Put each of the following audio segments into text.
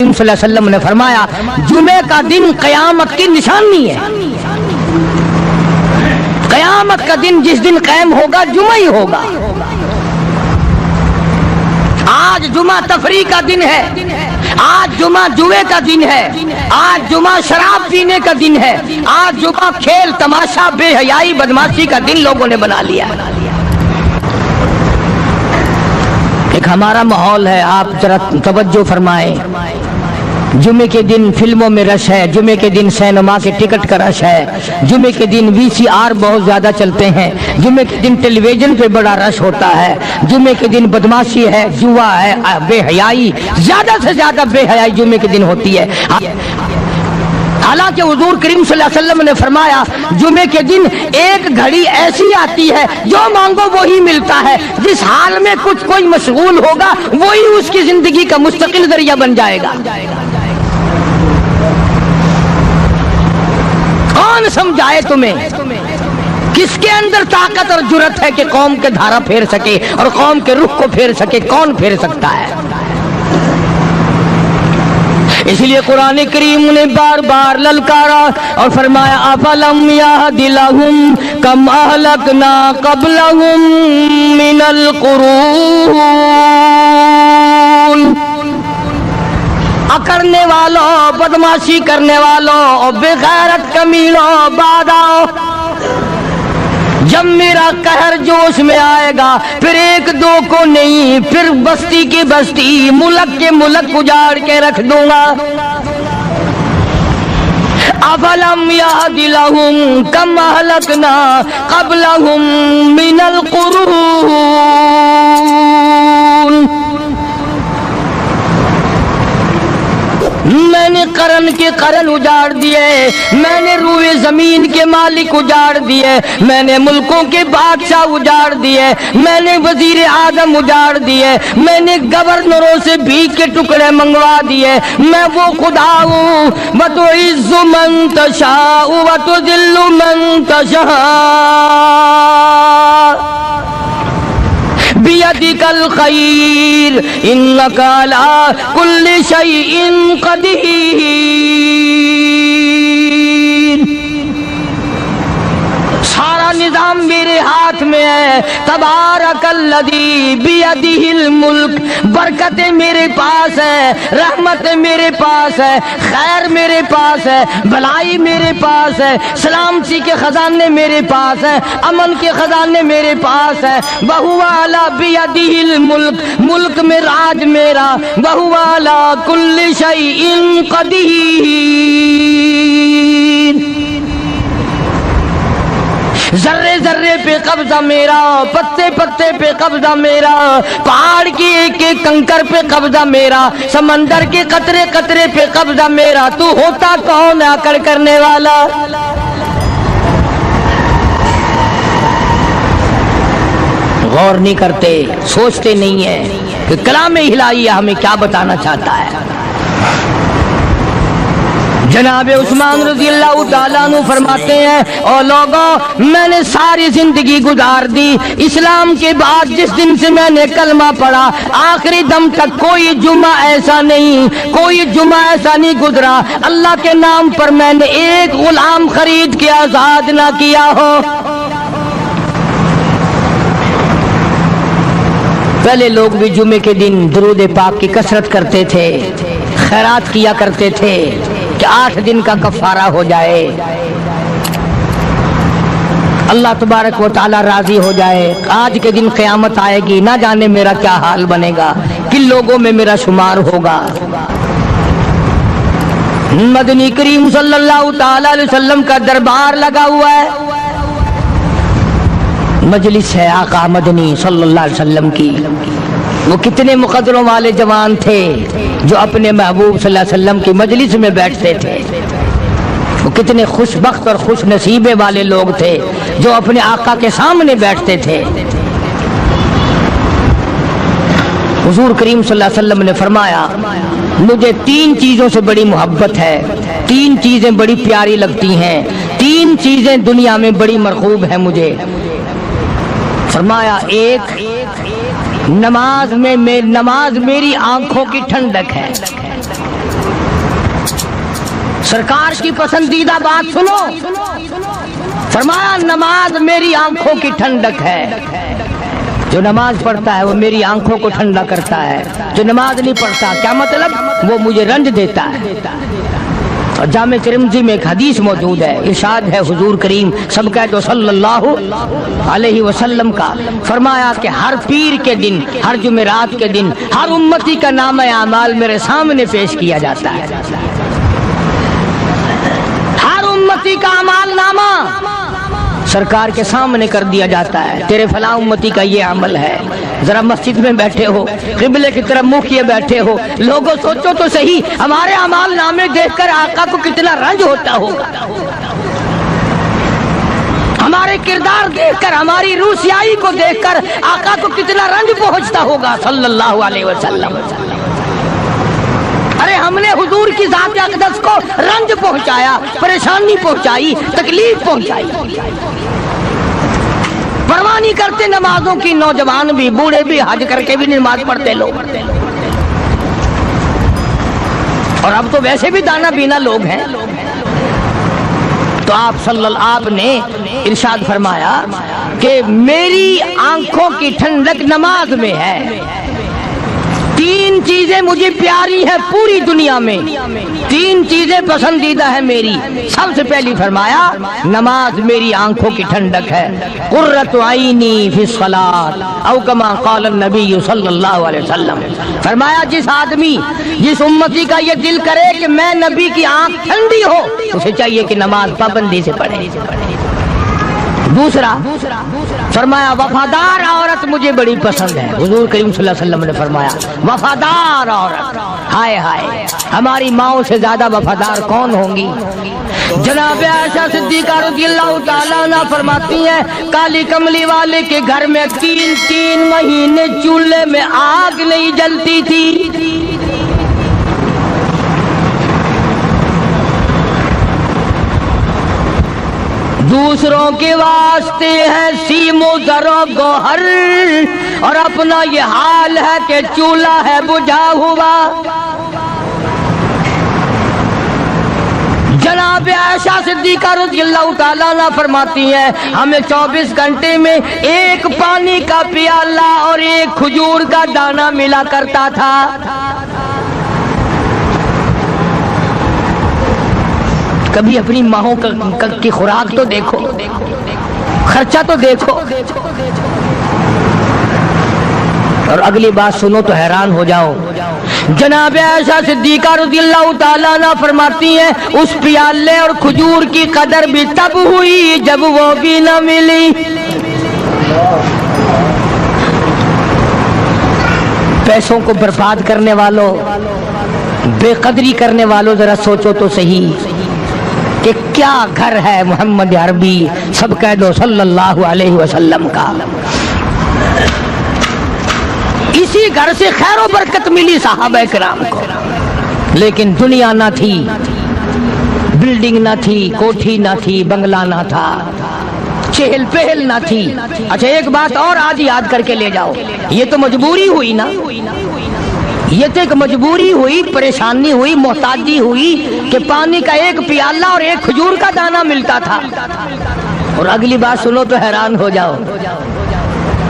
صلی اللہ علیہ وسلم نے فرمایا جمعے کا دن قیامت کی نشانی ہے. قیامت کا دن جس دن قائم ہوگا جمعہ ہی ہوگا. آج جمعہ تفریح کا دن ہے، آج جمعہ جوے کا دن ہے، آج جمعہ شراب پینے کا دن ہے، آج جمعہ کھیل تماشا بے حیائی بدماشی کا دن لوگوں نے بنا لیا. ایک ہمارا ماحول ہے، آپ ذرا توجہ فرمائیں. جمعے کے دن فلموں میں رش ہے، جمعے کے دن سینما کے ٹکٹ کا رش ہے، جمعے کے دن VCR بہت زیادہ چلتے ہیں، جمعے کے دن ٹیلی ویژن پہ بڑا رش ہوتا ہے، جمعے کے دن بدماشی ہے، جوا ہے، بے حیائی، زیادہ سے زیادہ بے حیائی جمعے کے دن ہوتی ہے. حالانکہ حضور کریم صلی اللہ علیہ وسلم نے فرمایا جمعے کے دن ایک گھڑی ایسی آتی ہے جو مانگو وہی ملتا ہے. جس حال میں کچھ کوئی مشغول ہوگا وہی اس کی زندگی کا مستقل ذریعہ بن جائے گا. کون سمجھائے تمہیں؟ کس کے اندر طاقت اور جرت ہے کہ قوم کے دھارا پھیر سکے اور قوم کے رخ کو پھیر سکے؟ کون پھیر سکتا ہے؟ اس لیے قرآن کریم نے بار بار للکارا اور فرمایا افلم یہد لہم کم اہلکنا قبلہم من القرون. اکڑنے والوں، بدماشی کرنے والوں اور بے غیرت کمینوں، باداؤ، جب میرا قہر جوش میں آئے گا پھر ایک دو کو نہیں، پھر بستی کی بستی، ملک کے ملک اجاڑ کے رکھ دوں گا. افلم یہد لہم کم اہلکنا قبلہم من القرون. میں نے قرن کے قرن اجاڑ دیے، میں نے روئے زمین کے مالک اجاڑ دیے، میں نے ملکوں کے بادشاہ اجاڑ دیے، میں نے وزیر اعظم اجاڑ دیے، میں نے گورنروں سے بھیک کے ٹکڑے منگوا دیے. میں وہ خدا ہوں وتعز من تشاء وتذل من تشاء بیدک الخیر انک علی کل شیء قدیر. سارا نظام میرے ہاتھ میں ہے. تبارک الذی بیدہ الملک. برکتیں میرے پاس ہے، رحمتیں میرے پاس ہے، خیر میرے پاس ہے، بھلائی میرے پاس ہے، سلامتی کے خزانے میرے پاس ہے، امن کے خزانے میرے پاس ہے. وہو علی بیدہ الملک. ملک میں راج میرا. وہو علی کل شیء قدیر. ذرے ذرے پہ قبضہ میرا، پتے پتے پہ قبضہ میرا، پہاڑ کی ایک ایک کنکر پہ قبضہ میرا، سمندر کے قطرے قطرے پہ قبضہ میرا. تو ہوتا کون ہے اکڑ کرنے والا؟ غور نہیں کرتے، سوچتے نہیں ہیں کہ کلام الہی ہمیں کیا بتانا چاہتا ہے. جناب عثمان رضی اللہ تعالیٰ عنہ فرماتے ہیں اور لوگوں میں نے ساری زندگی گزار دی اسلام کے بعد جس دن سے میں نے کلمہ پڑھا آخری دم تک کوئی جمعہ ایسا نہیں، کوئی جمعہ ایسا نہیں گزرا اللہ کے نام پر میں نے ایک غلام خرید کے آزاد نہ کیا ہو. پہلے لوگ بھی جمعے کے دن درود پاک کی کثرت کرتے تھے، خیرات کیا کرتے تھے کہ 8 دن کا کفارہ ہو جائے، اللہ تبارک و تعالی راضی ہو جائے. آج کے دن قیامت آئے گی، نہ جانے میرا کیا حال بنے گا، کن لوگوں میں میرا شمار ہوگا. مدنی کریم صلی اللہ تعالی علیہ وسلم کا دربار لگا ہوا ہے، مجلس ہے آقا مدنی صلی اللہ علیہ وسلم کی. وہ کتنے مقدروں والے جوان تھے جو اپنے محبوب صلی اللہ علیہ وسلم کی مجلس میں بیٹھتے تھے. وہ کتنے خوش بخت اور خوش نصیبے والے لوگ تھے جو اپنے آقا کے سامنے بیٹھتے تھے. حضور کریم صلی اللہ علیہ وسلم نے فرمایا مجھے 3 چیزوں سے بڑی محبت ہے، 3 چیزیں بڑی پیاری لگتی ہیں، 3 چیزیں دنیا میں بڑی مرغوب ہیں مجھے. فرمایا ایک نماز میری آنکھوں کی ٹھنڈک ہے. سرکار کی پسندیدہ بات سنو، فرمایا نماز میری آنکھوں کی ٹھنڈک ہے، جو نماز پڑھتا ہے وہ میری آنکھوں کو ٹھنڈا کرتا ہے، جو نماز نہیں پڑھتا کیا مطلب؟ وہ مجھے رنج دیتا ہے۔ اور جامع ترمذی میں ایک حدیث موجود ہے، ارشاد ہے حضور کریم سب کہہ دو صلی اللہ علیہ وسلم کا، فرمایا کہ ہر پیر کے دن، ہر جمعرات کے دن ہر امتی کا نامہ اعمال میرے سامنے پیش کیا جاتا ہے، ہر امتی کا اعمال نامہ سرکار کے سامنے کر دیا جاتا ہے، تیرے فلاں امتی کا یہ عمل ہے۔ ذرا مسجد میں بیٹھے ہو، قبلے کی طرف منہ کیے بیٹھے ہو، لوگوں سوچو تو صحیح ہمارے اعمال نامے دیکھ کر آقا کو کتنا رنج ہوتا ہوگا، ہمارے کردار دیکھ کر، ہماری روسیائی کو دیکھ کر آقا کو کتنا رنج پہنچتا ہوگا صلی اللہ علیہ وسلم۔ ارے ہم نے حضور کی ذات اقدس کو رنج پہنچایا، پریشانی پہنچائی، تکلیف پہنچائی، پرواہ نہیں کرتے نمازوں کی، نوجوان بھی بوڑھے بھی حج کر کے بھی نماز پڑھتے لوگ، اور اب تو ویسے بھی دانا بینا لوگ ہیں۔ تو آپ نے ارشاد فرمایا کہ میری آنکھوں کی ٹھنڈک نماز میں ہے، تین چیزیں مجھے پیاری ہیں پوری دنیا میں، تین چیزیں پسندیدہ ہیں میری۔ سب سے پہلی فرمایا نماز میری آنکھوں کی ٹھنڈک ہے، قرۃ عینی فی الصلاۃ او کما قال النبی صلی اللہ علیہ وسلم، فرمایا جس آدمی، جس امتی کا یہ دل کرے کہ میں نبی کی آنکھ ٹھنڈی ہو، اسے چاہیے کہ نماز پابندی سے پڑھے۔ دوسرا فرمایا وفادار عورت مجھے بڑی پسند ہے، حضور کریم صلی اللہ علیہ وسلم نے فرمایا وفادار عورت، ہائے ہائے ہماری ماؤں سے زیادہ وفادار کون ہوں گی؟ جناب عائشہ صدیقہ رضی اللہ تعالیٰ عنہ فرماتی ہیں کالی کملی والے کے گھر میں 3 مہینے چولہے میں آگ نہیں جلتی تھی، دوسروں کے واسطے ہے سیم و زر و گوہر، اور اپنا یہ حال ہے کہ چولہا ہے بجھا ہوا۔ جناب عائشہ صدیقہ رضی اللہ تعالیٰ عنہ فرماتی ہیں ہمیں 24 گھنٹے میں ایک پانی کا پیالہ اور ایک کھجور کا دانہ ملا کرتا تھا۔ کبھی اپنی ماہوں کی خوراک تو دیکھو، خرچہ تو دیکھو، اور اگلی بات سنو تو حیران ہو جاؤ۔ جناب عائشہ صدیقہ رضی اللہ تعالیٰ عنہ فرماتی ہیں اس پیالے اور کھجور کی قدر بھی تب ہوئی جب وہ بھی نہ ملی۔ پیسوں کو برباد کرنے والوں، بے قدری کرنے والوں، ذرا سوچو تو صحیح کہ کیا گھر ہے محمد عربی سب کہہ دو صلی اللہ علیہ وسلم کا۔ اسی گھر سے خیر و برکت ملی صحابہ کرام کو، لیکن دنیا نہ تھی، بلڈنگ نہ تھی، کوٹھی نہ تھی، بنگلہ نہ تھا، چہل پہل نہ تھی۔ اچھا ایک بات اور آج یاد کر کے لے جاؤ، یہ تو مجبوری ہوئی نا، یہ تو ایک مجبوری ہوئی، پریشانی ہوئی، محتاجی ہوئی کہ پانی کا ایک پیالہ اور ایک کھجور کا دانہ ملتا تھا۔ اور اگلی بات سنو تو حیران ہو جاؤ،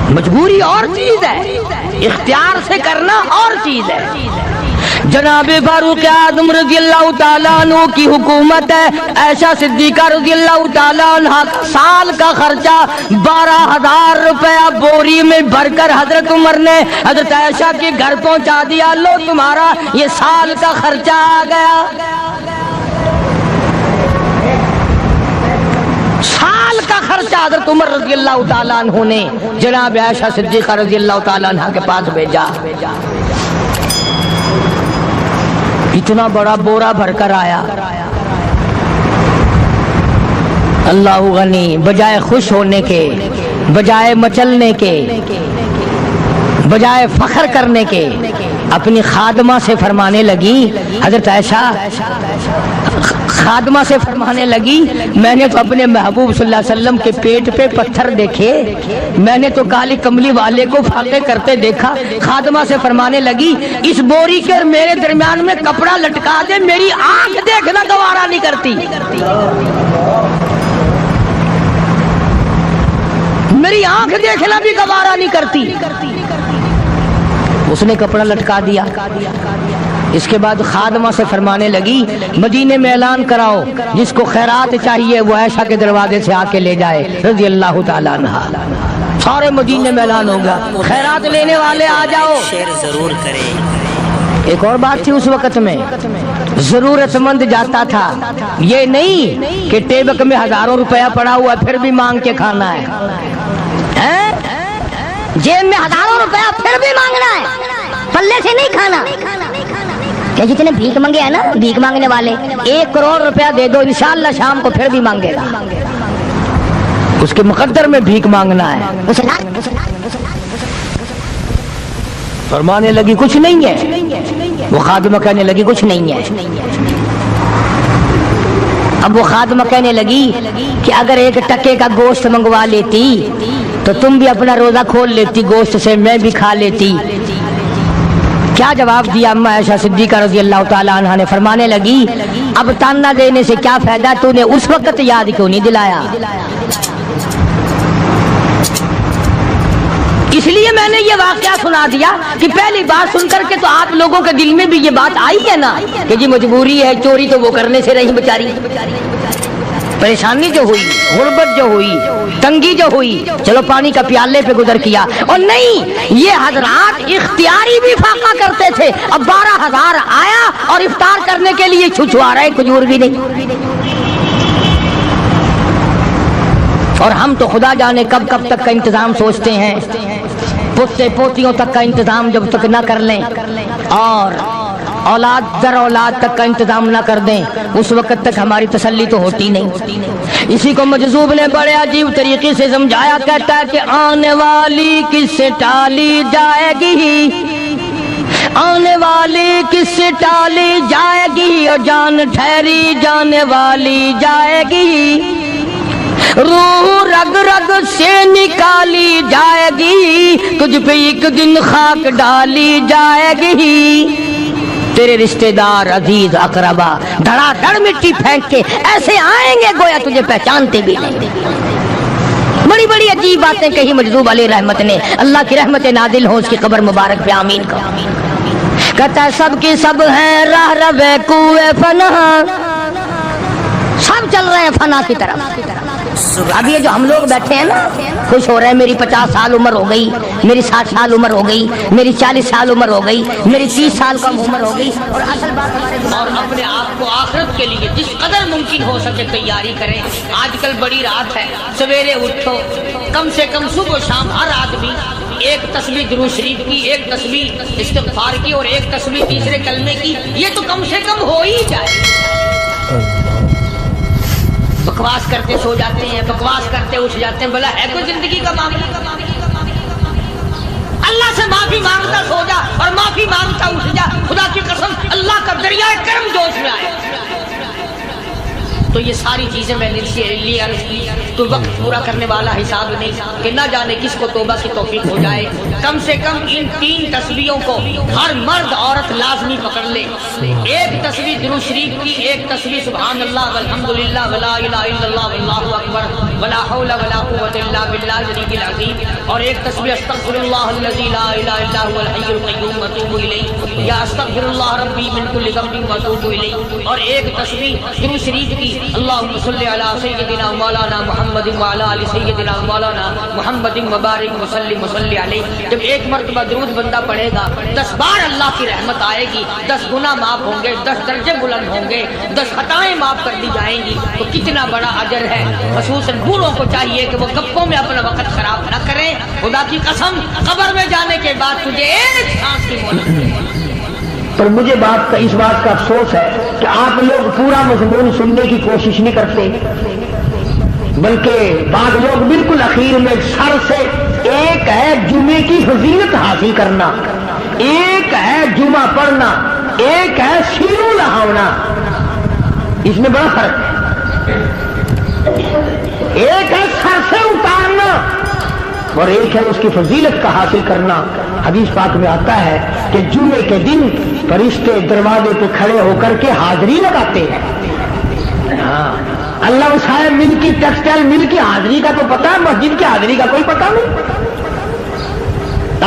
مجبوری اور چیز ہے، اختیار سے کرنا اور چیز ہے۔ جناب فاروق اعظم رضی اللہ تعالیٰ عنہ کی حکومت ہے، عائشہ صدیقہ رضی اللہ تعالیٰ عنہ سال کا خرچہ 12,000 روپیہ بوری میں بھر کر حضرت عمر نے حضرت عائشہ کے گھر پہنچا دیا، لو تمہارا یہ سال کا خرچہ آ گیا۔ سال کا خرچہ حضرت عمر رضی اللہ تعالیٰ عنہ نے جناب عائشہ صدیقہ رضی اللہ تعالیٰ عنہ کے پاس بھیجا۔ اتنا بڑا بورا بھر کر آیا۔ اللہ غنی، بجائے خوش ہونے کے، بجائے مچلنے کے، بجائے فخر کرنے کے، اپنی خادمہ سے فرمانے لگی، حضرت عائشہ خادمہ سے فرمانے لگی میں نے تو اپنے محبوب صلی اللہ علیہ وسلم کے پیٹ پہ پتھر دیکھے، میں نے تو کالی کملی والے کو فاقے کرتے دیکھا۔ خادمہ سے فرمانے لگی اس بوری کے اور میرے درمیان میں کپڑا لٹکا دے، میری آنکھ دیکھنا گوارا نہیں کرتی، میری آنکھ دیکھنا بھی گوارا نہیں کرتی۔ اس نے کپڑا لٹکا دیا۔ اس کے بعد خادمہ سے فرمانے لگی مدینے میں اعلان کراؤ جس کو خیرات چاہیے وہ عائشہ کے دروازے سے آ کے لے جائے رضی اللہ تعالیٰ عنہ۔ سارے مدینے میں اعلان ہوگا خیرات لینے والے آ جاؤ۔ شیئر ضرور کریں۔ ایک اور بات تھی اس وقت میں، ضرورت مند جاتا تھا، یہ نہیں کہ ٹیبک میں ہزاروں روپیہ پڑا ہوا پھر بھی مانگ کے کھانا ہے، جیب میں ہزاروں روپیہ پھر بھی مانگنا ہے، پلے سے نہیں کھانا۔ کہ جتنے بھیک مانگے ہیں نا بھیک مانگنے والے، 1 کروڑ روپیہ دے دو انشاءاللہ شام کو پھر بھی مانگے گا، اس کے مقدر میں بھیک مانگنا ہے۔ فرمانے لگی کچھ نہیں ہے، وہ خادمہ کہنے لگی کچھ نہیں ہے۔ اب وہ خادمہ کہنے لگی کہ اگر 1 ٹکے کا گوشت منگوا لیتی تو تم بھی اپنا روزہ کھول لیتی گوشت سے، میں بھی کھا لیتی۔ کیا جواب دیا اما عائشہ صدیقہ رضی اللہ تعالیٰ عنہ نے؟ فرمانے لگی اب تانا دینے سے کیا فائدہ، تو نے اس وقت یاد کیوں نہیں دلایا؟ اس لیے میں نے یہ واقعہ سنا دیا کہ پہلی بات سن کر کے تو آپ لوگوں کے دل میں بھی یہ بات آئی ہے نا کہ جی مجبوری ہے، چوری تو وہ کرنے سے رہی بیچاری، پریشانی جو ہوئی، غربت جو ہوئی، تنگی جو ہوئی، چلو پانی کا پیالے پہ گزر کیا۔ اور نہیں، یہ حضرات اختیاری بھی فاقہ کرتے تھے۔ اب 12,000 آیا اور افطار کرنے کے لیے چھچوا رہے، کھجور بھی نہیں۔ اور ہم تو خدا جانے کب کب تک کا انتظام سوچتے ہیں، پوتے پوتیوں تک کا انتظام جب تک نہ کر لیں اور اولاد در اولاد تک کا انتظام نہ کر دیں اس وقت تک ہماری تسلی تو ہوتی نہیں۔ اسی کو مجذوب نے بڑے عجیب طریقے سے سمجھایا، کہتا ہے کہ آنے والی کس سے ٹالی جائے گی، آنے والی کس سے ٹالی جائے گی، اور جان ٹھہری جانے والی جائے گی، روح رگ رگ سے نکالی جائے گی، تجھ پہ ایک دن خاک ڈالی جائے گی، تیرے رشتہ دار عزیز اقربا دھڑا دھڑ مٹی پھینک کے ایسے آئیں گے گویا تجھے پہچانتے بھی نہیں۔ بڑی بڑی عجیب باتیں کہی مجذوب علیہ رحمت نے، اللہ کی رحمت نازل ہو اس کی قبر مبارک پہ، آمین کا۔ کہتا ہے سب کی سب ہیں راہ روے کوئے فنا، سب چل رہے ہیں فنا کی طرف۔ اب یہ جو ہم لوگ بیٹھے ہیں نا خوش ہو رہے ہیں، میری 50 سال عمر ہو گئی، میری 60 سال عمر ہو گئی، میری 40 سال عمر ہو گئی، میری 30 سال کم عمر ہو گئی، اور اصل بات ہمارے اور اپنے آپ کو آخرت کے لیے جس قدر ممکن ہو سکے تیاری کریں۔ آج کل بڑی رات ہے، سویرے اٹھو، کم سے کم صبح و شام ہر آدمی 1 تسبیح درود شریف کی، 1 تسبیح استغفار کی، اور 1 تسبیح تیسرے کلمے کی، یہ تو کم سے کم ہو ہی جائے۔ بکواس کرتے سو جاتے ہیں، بکواس کرتے اٹھ جاتے ہیں، بلا ہے کوئی زندگی کا معاملہ؟ اللہ سے معافی مانگتا سو جا اور معافی مانگتا اٹھ جا، خدا کی قسم اللہ کا دریائے کرم جوش میں آئے۔ تو یہ ساری چیزیں میں نے لیے عرض کی، تو وقت پورا کرنے والا حساب نہیں کہ نہ جانے کس کو توبہ کی توفیق ہو جائے۔ کم سے کم ان 3 تسبیحوں کو ہر مرد عورت لازمی پکڑ لے۔ 1 تسبیح درود شریف کی، 1 تسبیح سبحان اللہ والحمدللہ ولا الہ الا اللہ واللہ اکبر ولا حول ولا قوت الا باللہ العلی العظیم، اور 1 تسبیح استغفر اللہ الذی لا الہ الا هو الحی القیوم واتوب الیہ، یا استغفر اللہ ربی من کل ذنب واتوب الیہ، اور 1 تسبیح درود شریف کی اللہم صلی علی سیدنا مولانا محمد وعلی آل سیدنا مولانا محمد مبارک وسلم وصلی علیہ۔ جب 1 مرتبہ درود بندہ پڑھے گا 10 بار اللہ کی رحمت آئے گی، 10 گناہ معاف ہوں گے، 10 درجے بلند ہوں گے، 10 خطائیں معاف کر دی جائیں گی۔ تو کتنا بڑا اجر ہے۔ خصوصاً بوڑھوں کو چاہیے کہ وہ گپوں میں اپنا وقت خراب نہ کریں۔ خدا کی قسم قبر میں جانے کے بعد تجھے 1 سانس کی مہلت۔ پر مجھے اس بات کا افسوس ہے کہ آپ لوگ پورا مضمون سننے کی کوشش نہیں کرتے، بلکہ بعض لوگ بالکل اخیر میں سر سے، ایک ہے جمعے کی فضیلت حاصل کرنا، ایک ہے جمعہ پڑھنا، ایک ہے سینوں لہاونا، اس میں بڑا فرق ہے۔ ایک ہے سر سے اتارنا اور ایک ہے اس کی فضیلت کا حاصل کرنا۔ حدیث پاک میں آتا ہے کہ جمعے کے دن فرشتے دروازے پہ کھڑے ہو کر کے حاضری لگاتے ہیں۔ ہاں، اللہ صاحب مل کی ٹیکسٹائل مل کی حاضری کا تو پتا ہے، مسجد کی حاضری کا کوئی پتا نہیں۔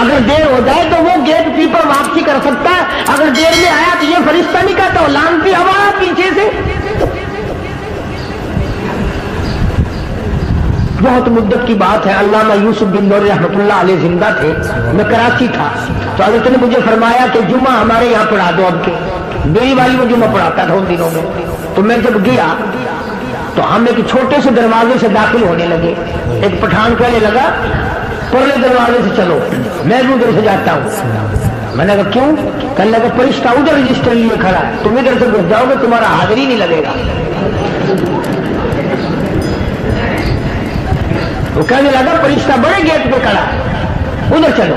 اگر دیر ہو جائے تو وہ گیٹ کیپر واپسی کر سکتا ہے، اگر دیر میں آیا تو یہ فرشتہ نہیں کہتا، لانتی ہوا پیچھے سے۔ بہت مدت کی بات ہے، علامہ یوسف بن نور رحمۃ اللہ علیہ زندہ تھے، میں کراچی تھا، تو حضرت نے مجھے فرمایا کہ جمعہ ہمارے یہاں پڑھا دو اب کے۔ میری والی وہ جمعہ پڑھاتا تھا ان دنوں میں، تو میں جب گیا تو ہم ایک چھوٹے سے دروازے سے داخل ہونے لگے۔ ایک پٹھان کہنے لگا پرلے دروازے سے چلو، میں بھی ادھر سے جاتا ہوں۔ میں نے کہا کیوں؟ کہنے لگا فرشتہ ادھر رجسٹر لیے کھڑا ہے، تم ادھر سے گھس جاؤ گے تمہارا حاضری نہیں لگے گا۔ وہ کہنے لگا فرشتہ بڑے گیٹ پہ کھڑا ہے، ادھر چلو۔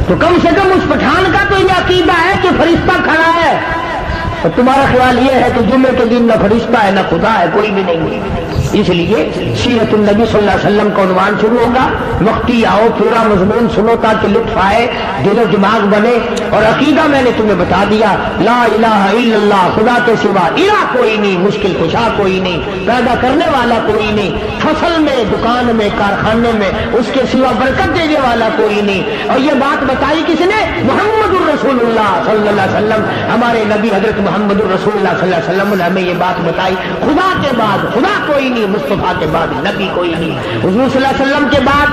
تو کم سے کم اس پٹھان کا تو یہ عقیدہ ہے کہ فرشتہ کھڑا ہے، اور تمہارا خیال یہ ہے کہ جمعے کے دن نہ فرشتہ ہے نہ خدا ہے، کوئی بھی نہیں ہے۔ اس لیے سیرت النبی صلی اللہ علیہ وسلم کا عنوان شروع ہوگا، وقتی آؤ پورا مضمون سنو تاکہ لطف آئے، دل و دماغ بنے۔ اور عقیدہ میں نے تمہیں بتا دیا، لا الہ الا اللہ، خدا کے سوا الہ کوئی نہیں، مشکل کشا کوئی نہیں، پیدا کرنے والا کوئی نہیں، فصل میں، دکان میں، کارخانے میں اس کے سوا برکت دینے والا کوئی نہیں۔ اور یہ بات بتائی کس نے؟ محمد الرسول اللہ صلی اللہ علیہ وسلم، ہمارے نبی حضرت محمد الرسول اللہ صلی اللہ علیہ وسلم نے ہمیں یہ بات بتائی، خدا کے بعد خدا کوئی نہیں، مصطفیٰ کے بعد نبی کوئی نہیں، حضور صلی اللہ علیہ وسلم کے بعد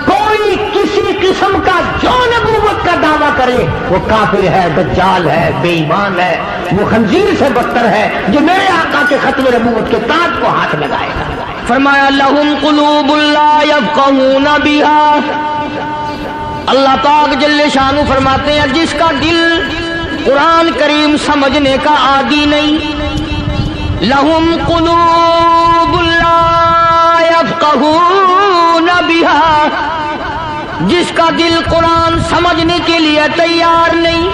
کوئی کسی قسم کا جو نبوت کا دعویٰ کرے وہ کافر ہے، دجال ہے، بے ایمان ہے، وہ خنزیر سے بدتر ہے جو میرے آقا کے ختم نبوت کے تاج کو ہاتھ لگائے گا۔ فرمایا لہم قلوب لا یفقہون بہا، اللہ پاک جل شانہ فرماتے ہیں جس کا دل قرآن کریم سمجھنے کا عادی نہیں، لہم قلوب لا یفقہون بہا، جس کا دل قرآن سمجھنے کے لیے تیار نہیں،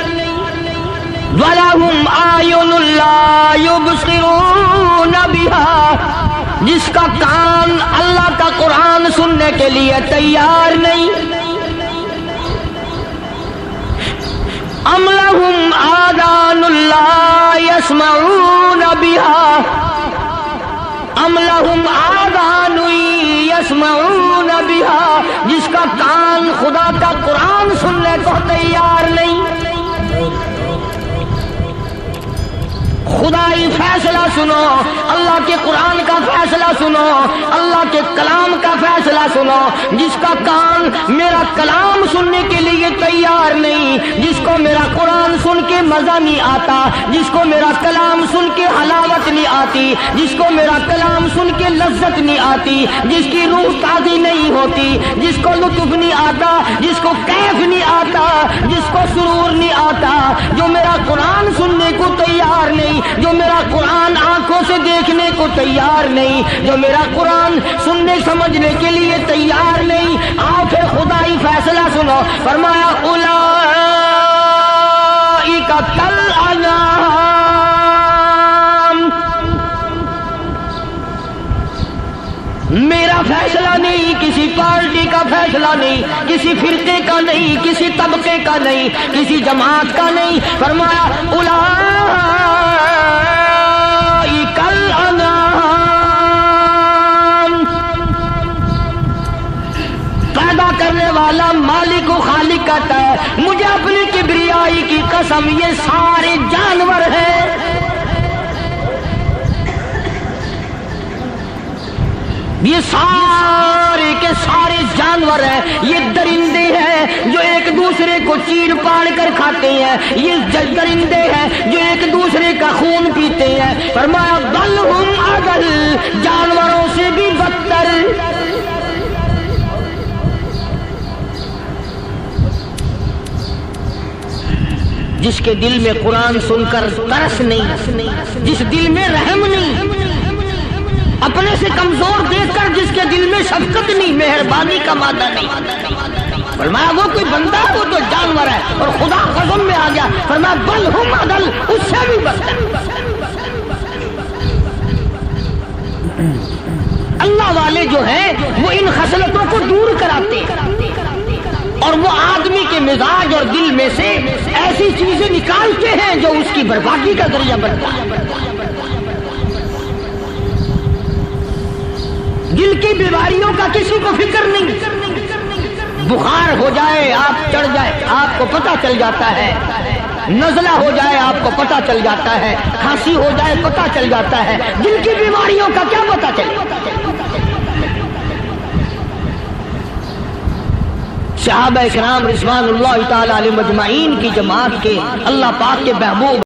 وَلَهُمْ أَعْيُنٌ لَا يُبْصِرُونَ بِهَا، جس کا کان اللہ کا قرآن سننے کے لیے تیار نہیں، أَمْ لَهُمْ آذَانٌ لَا يَسْمَعُونَ بِهَا، أَمْ لَهُمْ آذَانٌ يَسْمَعُونَ بِهَا، جس کا کان خدا کا قرآن سننے کو تیار نہیں۔ خدائی فیصلہ سنو، اللہ کے قرآن کا فیصلہ سنو، اللہ کے کلام کا فیصلہ سنو، جس کا کان میرا کلام سننے کے لیے تیار نہیں، جس کو میرا قرآن سن کے مزہ نہیں آتا، جس کو میرا کلام سن کے حلاوت نہیں آتی، جس کو میرا کلام سن کے لذت نہیں آتی، جس کی روح تازی نہیں ہوتی، جس کو لطف نہیں آتا، جس کو کیف نہیں آتا، جس کو سرور نہیں آتا، جو میرا قرآن سننے کو تیار نہیں، جو میرا قرآن آنکھوں سے دیکھنے کو تیار نہیں، جو میرا قرآن سننے سمجھنے کے لیے تیار نہیں، آؤ پھر خدائی فیصلہ سنو۔ فرمایا اولئک کالانعام، میرا فیصلہ نہیں، کسی پارٹی کا فیصلہ نہیں، کسی فرقے کا نہیں، کسی طبقے کا نہیں، کسی جماعت کا نہیں۔ فرمایا اولئک کرنے والا مالک و خالق کہتا ہے مجھے اپنی کبریائی کی قسم یہ سارے جانور ہیں، یہ سارے کے سارے جانور ہیں، یہ درندے ہیں جو ایک دوسرے کو چیر پاڑ کر کھاتے ہیں، یہ درندے ہیں جو ایک دوسرے کا خون پیتے ہیں۔ فرمایا بل ہم اضل، جانوروں سے بھی بدتر۔ جس کے دل میں قرآن سن کر ترس نہیں، جس دل میں رحم نہیں، اپنے سے کمزور دیکھ کر جس کے دل میں شفقت نہیں، مہربانی کا مادہ نہیں، فرمایا وہ کوئی بندہ ہے وہ تو جانور ہے، اور خدا قسم میں آ گیا فرمایا بل ہم اضل، اس سے بھی بدتر۔ اللہ والے جو ہیں وہ ان خصلتوں کو دور کراتے ہیں، اور وہ آدمی کے مزاج اور دل میں سے ایسی چیزیں نکالتے ہیں جو اس کی بربادی کا ذریعہ بنتا ہے۔ دل کی بیماریوں کا کسی کو فکر نہیں، بخار ہو جائے آپ چڑھ جائے آپ کو پتہ چل جاتا ہے، نزلہ ہو جائے آپ کو پتہ چل جاتا ہے، کھانسی ہو جائے پتہ چل جاتا ہے، دل کی بیماریوں کا کیا پتہ چلے؟ صحابہ کرام رضوان اللہ تعالی علیہم اجمعین کی جماعت کے اللہ پاک کے محبوب